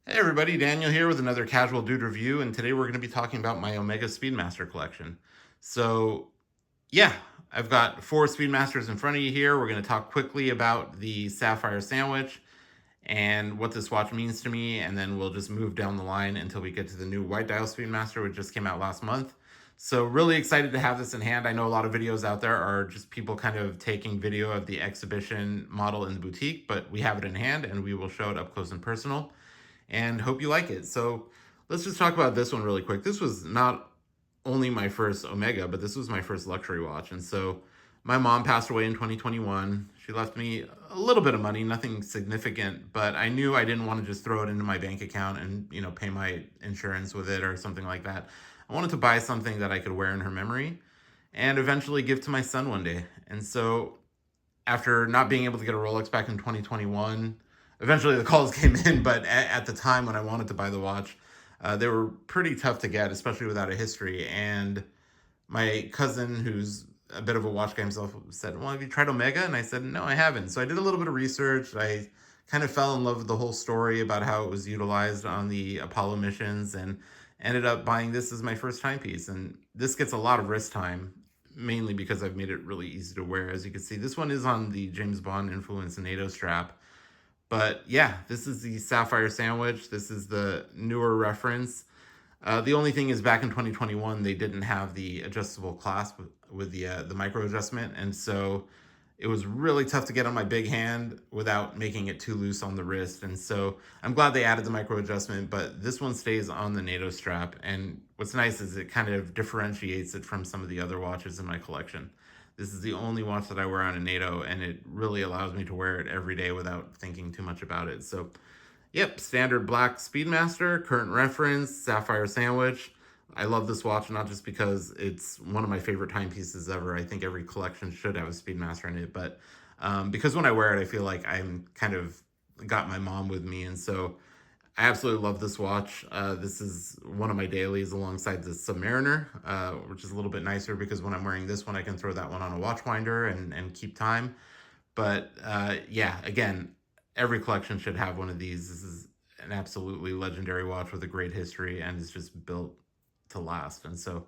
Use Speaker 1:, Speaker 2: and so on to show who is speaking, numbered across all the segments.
Speaker 1: Hey everybody, Daniel here with another Casual Dude review, and today we're going to be talking about my Omega Speedmaster collection. So, yeah, I've got four Speedmasters in front of you here. We're going to talk quickly about the Sapphire Sandwich and what this watch means to me, and then we'll just move down the line until we get to the new White Dial Speedmaster, which just came out last month. So, really excited to have this in hand. I know a lot of videos out there are just people kind of taking video of the exhibition model in the boutique, but we have it in hand and we will show it up close and personal and hope you like it. So let's just talk about this one really quick. This was not only my first Omega, but this was my first luxury watch. And so my mom passed away in 2021. She left me a little bit of money, nothing significant, but I knew I didn't want to just throw it into my bank account and, pay my insurance with it or something like that. I wanted to buy something that I could wear in her memory and eventually give to my son one day. And so after not being able to get a Rolex back in 2021, eventually the calls came in, but at the time when I wanted to buy the watch, they were pretty tough to get, especially without a history. And my cousin, who's a bit of a watch guy himself, said, "Well, have you tried Omega?" And I said, "No, I haven't." So I did a little bit of research. I kind of fell in love with the whole story about how it was utilized on the Apollo missions and ended up buying this as my first timepiece. And this gets a lot of wrist time, mainly because I've made it really easy to wear. As you can see, this one is on the James Bond influenced NATO strap. But yeah, this is the Sapphire Sandwich. This is the newer reference. The only thing is, back in 2021, they didn't have the adjustable clasp with the micro adjustment, and so it was really tough to get on my big hand without making it too loose on the wrist. And so I'm glad they added the micro adjustment, but this one stays on the NATO strap. And what's nice is it kind of differentiates it from some of the other watches in my collection. This is the only watch that I wear on a NATO, and it really allows me to wear it every day without thinking too much about it. So, yep, standard black Speedmaster, current reference, Sapphire Sandwich. I love this watch not just because it's one of my favorite timepieces ever. I think every collection should have a Speedmaster in it, but because when I wear it, I feel like I'm kind of got my mom with me, and so I absolutely love this watch. This is one of my dailies alongside the Submariner, which is a little bit nicer because when I'm wearing this one, I can throw that one on a watch winder and keep time. But yeah, again, every collection should have one of these. This is an absolutely legendary watch with a great history and is just built to last. And so,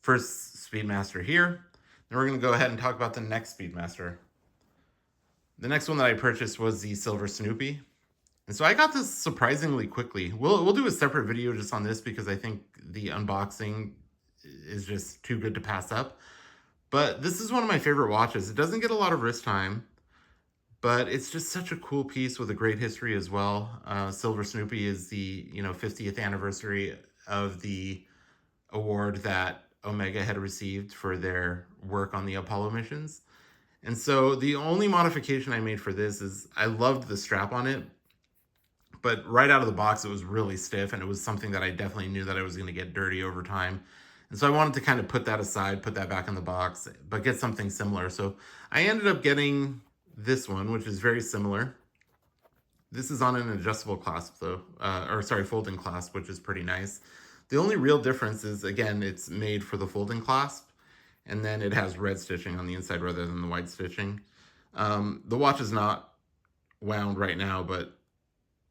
Speaker 1: first Speedmaster here. Then we're going to go ahead and talk about the next Speedmaster. The next one that I purchased was the Silver Snoopy. And so I got this surprisingly quickly. We'll do a separate video just on this because I think the unboxing is just too good to pass up. But this is one of my favorite watches. It doesn't get a lot of wrist time, but it's just such a cool piece with a great history as well. Silver Snoopy is the 50th anniversary of the award that Omega had received for their work on the Apollo missions. And so the only modification I made for this is I loved the strap on it, but right out of the box, it was really stiff, and it was something that I definitely knew that I was going to get dirty over time. And so I wanted to kind of put that aside, put that back in the box, but get something similar. So I ended up getting this one, which is very similar. This is on an adjustable clasp, though, folding clasp, which is pretty nice. The only real difference is, again, it's made for the folding clasp, and then it has red stitching on the inside rather than the white stitching. The watch is not wound right now, but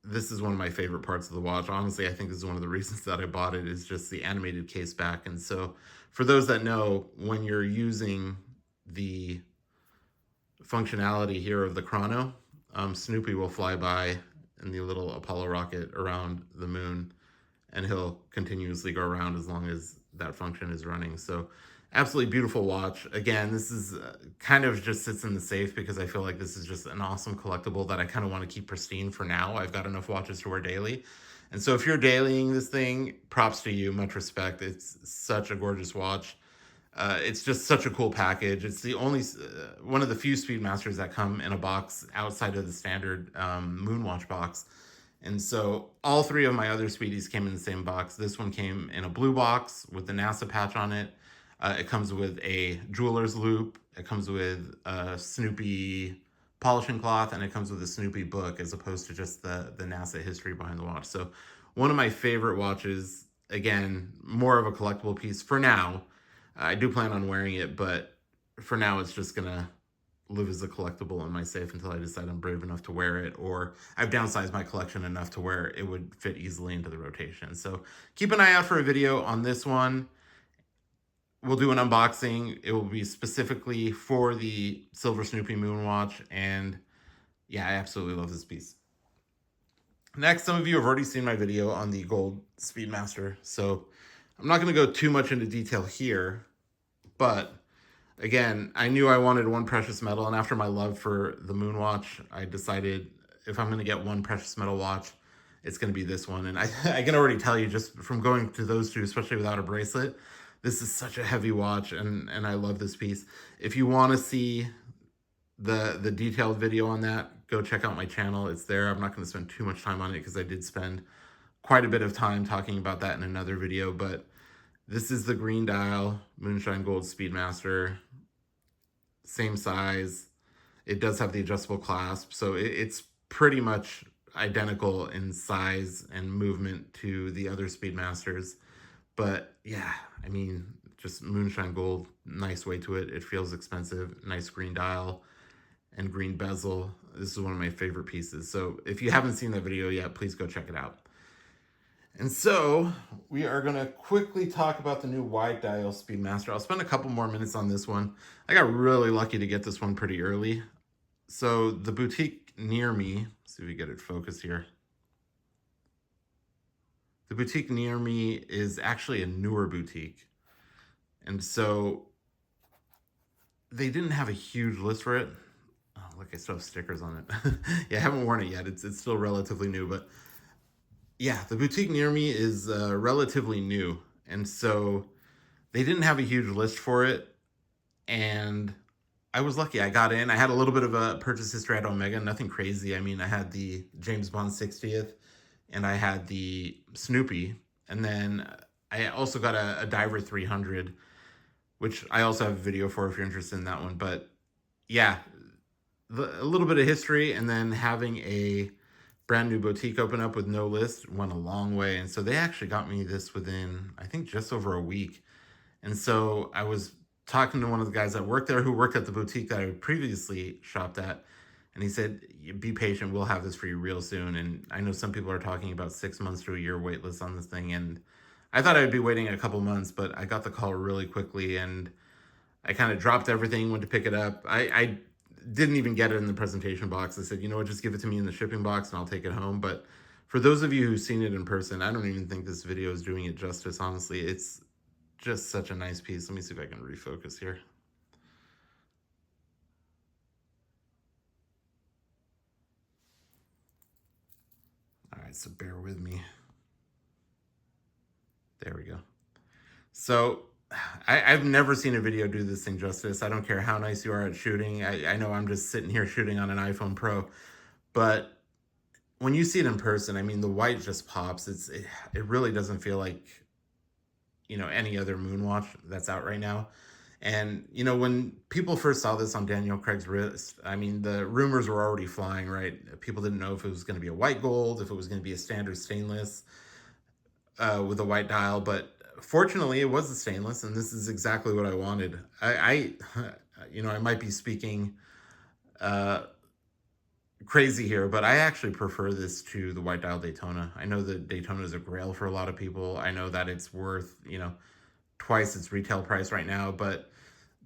Speaker 1: this is one of my favorite parts of the watch. Honestly, I think this is one of the reasons that I bought it, is just the animated case back. And so for those that know, when you're using the functionality here of the chrono, Snoopy will fly by in the little Apollo rocket around the moon, and he'll continuously go around as long as that function is running. So absolutely beautiful watch. Again, this is kind of just sits in the safe because I feel like this is just an awesome collectible that I kind of want to keep pristine for now. I've got enough watches to wear daily. And so if you're dailying this thing, props to you, much respect. It's such a gorgeous watch. It's just such a cool package. It's the only one of the few Speedmasters that come in a box outside of the standard Moonwatch box. And so all three of my other Speedies came in the same box. This one came in a blue box with the NASA patch on it. It comes with a jeweler's loop. It comes with a Snoopy polishing cloth, and it comes with a Snoopy book as opposed to just the NASA history behind the watch. So one of my favorite watches. Again, more of a collectible piece for now. I do plan on wearing it, but for now it's just gonna live as a collectible in my safe until I decide I'm brave enough to wear it, or I've downsized my collection enough to where it would fit easily into the rotation. So keep an eye out for a video on this one. We'll do an unboxing. It will be specifically for the Silver Snoopy Moonwatch, and yeah, I absolutely love this piece. Next, some of you have already seen my video on the gold Speedmaster, so I'm not going to go too much into detail here, but again, I knew I wanted one precious metal, and after my love for the Moonwatch, I decided if I'm going to get one precious metal watch, it's going to be this one. And I can already tell you just from going to those two, especially without a bracelet, this is such a heavy watch, and I love this piece. If you want to see the detailed video on that, go check out my channel. It's there. I'm not going to spend too much time on it because I did spend quite a bit of time talking about that in another video, but this is the green dial Moonshine Gold Speedmaster. Same size. It does have the adjustable clasp, so it's pretty much identical in size and movement to the other Speedmasters. But yeah, I mean, just Moonshine Gold, nice weight to it. It feels expensive. Nice green dial and green bezel. This is one of my favorite pieces. So if you haven't seen that video yet, please go check it out. And so we are going to quickly talk about the new wide dial Speedmaster. I'll spend a couple more minutes on this one. I got really lucky to get this one pretty early. So the boutique near me, see if we get it focused here. The boutique near me is actually a newer boutique. And so they didn't have a huge list for it. Oh, look, I still have stickers on it. Yeah, I haven't worn it yet. It's still relatively new, but yeah, the boutique near me is relatively new. And so they didn't have a huge list for it. And I was lucky. I got in. I had a little bit of a purchase history at Omega, nothing crazy. I mean, I had the James Bond 60th, and I had the Snoopy. And then I also got a Diver 300, which I also have a video for if you're interested in that one. But yeah, a little bit of history, and then having a brand new boutique open up with no list went a long way. And so they actually got me this within, I think, just over a week. And so I was talking to one of the guys that worked there who worked at the boutique that I previously shopped at. And he said, be patient, we'll have this for you real soon. And I know some people are talking about 6 months to a year wait list on this thing. And I thought I'd be waiting a couple months, but I got the call really quickly, and I kind of dropped everything, went to pick it up. I didn't even get it in the presentation box. I said, you know what, just give it to me in the shipping box and I'll take it home. But for those of you who've seen it in person, I don't even think this video is doing it justice, honestly. It's just such a nice piece. Let me see if I can refocus here. All right, so bear with me. There we go. So I've never seen a video do this thing justice. I don't care how nice you are at shooting. I know I'm just sitting here shooting on an iPhone Pro, but when you see it in person, I mean, the white just pops. It really doesn't feel like, you know, any other Moonwatch that's out right now. And, you know, when people first saw this on Daniel Craig's wrist, I mean, the rumors were already flying, right? People didn't know if it was going to be a white gold, if it was going to be a standard stainless with a white dial, but fortunately it was a stainless, and this is exactly what I wanted. I you know, I might be speaking crazy here, but I actually prefer this to the white dial Daytona. I know that Daytona is a grail for a lot of people. I know that it's worth, you know, twice its retail price right now, but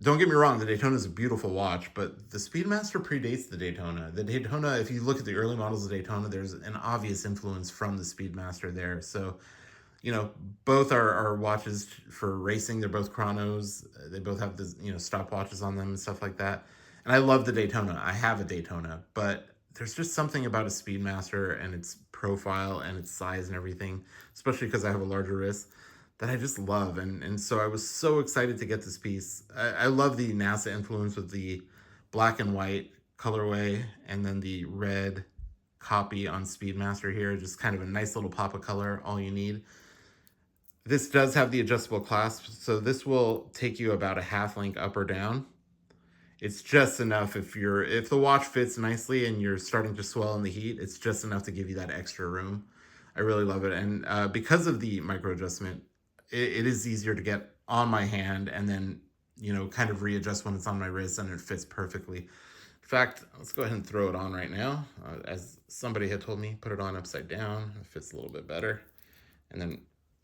Speaker 1: don't get me wrong, the Daytona is a beautiful watch, but the Speedmaster predates the Daytona. The Daytona, if you look at the early models of Daytona, there's an obvious influence from the Speedmaster there. So, you know, both are watches for racing. They're both chronos. They both have the, you know, stopwatches on them and stuff like that. And I love the Daytona. I have a Daytona, but there's just something about a Speedmaster and its profile and its size and everything, especially because I have a larger wrist, that I just love. And so I was so excited to get this piece. I love the NASA influence with the black and white colorway and then the red copy on Speedmaster here. Just kind of a nice little pop of color, all you need. This does have the adjustable clasp, so this will take you about a half link up or down. It's just enough if the watch fits nicely and you're starting to swell in the heat, it's just enough to give you that extra room. I really love it. And because of the micro adjustment, it is easier to get on my hand and then, you know, kind of readjust when it's on my wrist, and it fits perfectly. In fact, let's go ahead and throw it on right now. As somebody had told me, put it on upside down. It fits a little bit better. And then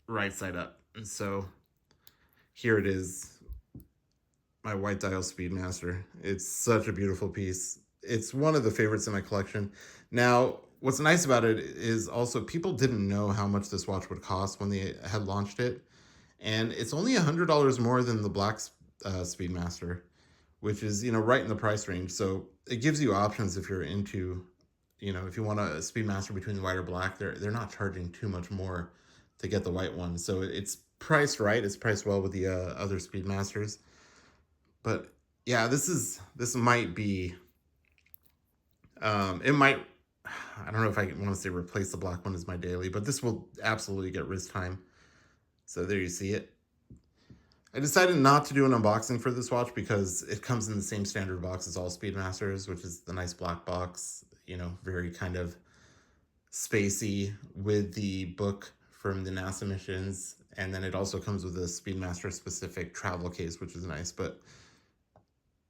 Speaker 1: right side up. And so here it is, my white dial Speedmaster. It's such a beautiful piece. It's one of the favorites in my collection. Now, what's nice about it is also people didn't know how much this watch would cost when they had launched it. And it's only $100 more than the black Speedmaster, which is, right in the price range. So it gives you options if you're into, if you want a Speedmaster between the white or black, they're not charging too much more to get the white one. So it's priced right. It's priced well with the other Speedmasters. But yeah, this might be, it might, I don't know if I want to say replace the black one as my daily, but this will absolutely get wrist time. So there you see it. I decided not to do an unboxing for this watch because it comes in the same standard box as all Speedmasters, which is the nice black box, very kind of spacey with the book from the NASA missions. And then it also comes with a Speedmaster specific travel case, which is nice. But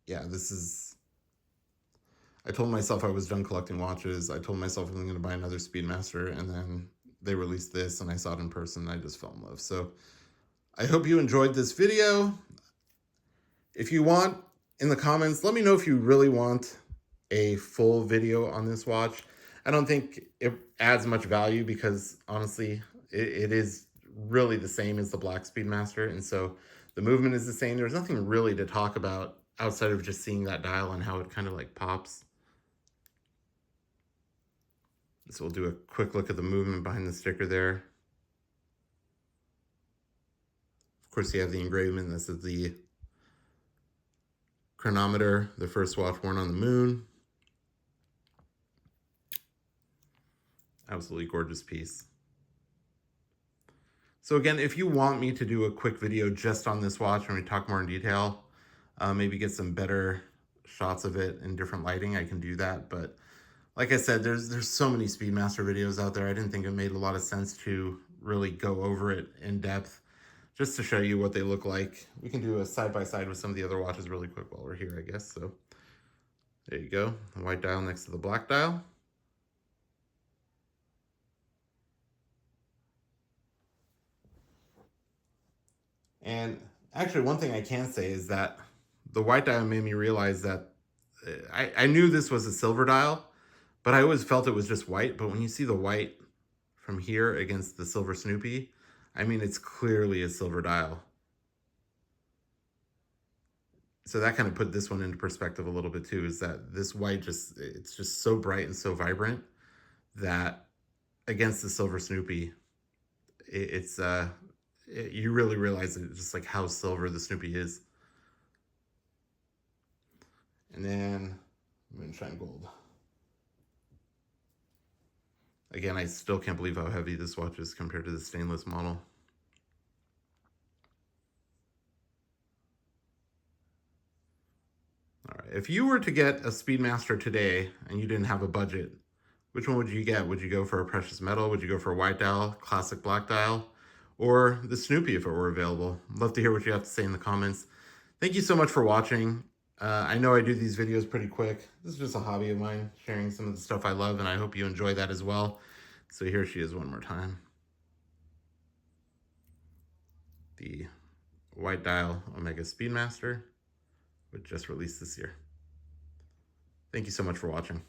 Speaker 1: yeah, I told myself I was done collecting watches. I told myself I'm going to buy another Speedmaster, and then they released this and I saw it in person and I just fell in love. So I hope you enjoyed this video. If you want, in the comments, let me know if you really want a full video on this watch. I don't think it adds much value because honestly, it is really the same as the black Speedmaster. And so the movement is the same. There's nothing really to talk about outside of just seeing that dial and how it kind of like pops. So we'll do a quick look at the movement behind the sticker there. Of course, you have the engraving. This is the chronometer, the first watch worn on the moon. Absolutely gorgeous piece. So again, if you want me to do a quick video just on this watch and we talk more in detail, maybe get some better shots of it in different lighting, I can do that. But like I said, there's so many Speedmaster videos out there. I didn't think it made a lot of sense to really go over it in depth, just to show you what they look like. We can do a side-by-side with some of the other watches really quick while we're here, I guess. So there you go, the white dial next to the black dial. And actually, one thing I can say is that the white dial made me realize that I knew this was a silver dial, but I always felt it was just white. But when you see the white from here against the silver Snoopy, I mean, it's clearly a silver dial. So that kind of put this one into perspective a little bit too, is that this white it's just so bright and so vibrant that against the silver Snoopy, you really realize it, just like how silver the Snoopy is. And then moonshine gold. Again, I still can't believe how heavy this watch is compared to the stainless model. All right, if you were to get a Speedmaster today and you didn't have a budget, which one would you get? Would you go for a precious metal? Would you go for a white dial, classic black dial, or the Snoopy if it were available? I'd love to hear what you have to say in the comments. Thank you so much for watching. I know I do these videos pretty quick. This is just a hobby of mine, sharing some of the stuff I love, and I hope you enjoy that as well. So here she is one more time. The white dial Omega Speedmaster, which just released this year. Thank you so much for watching.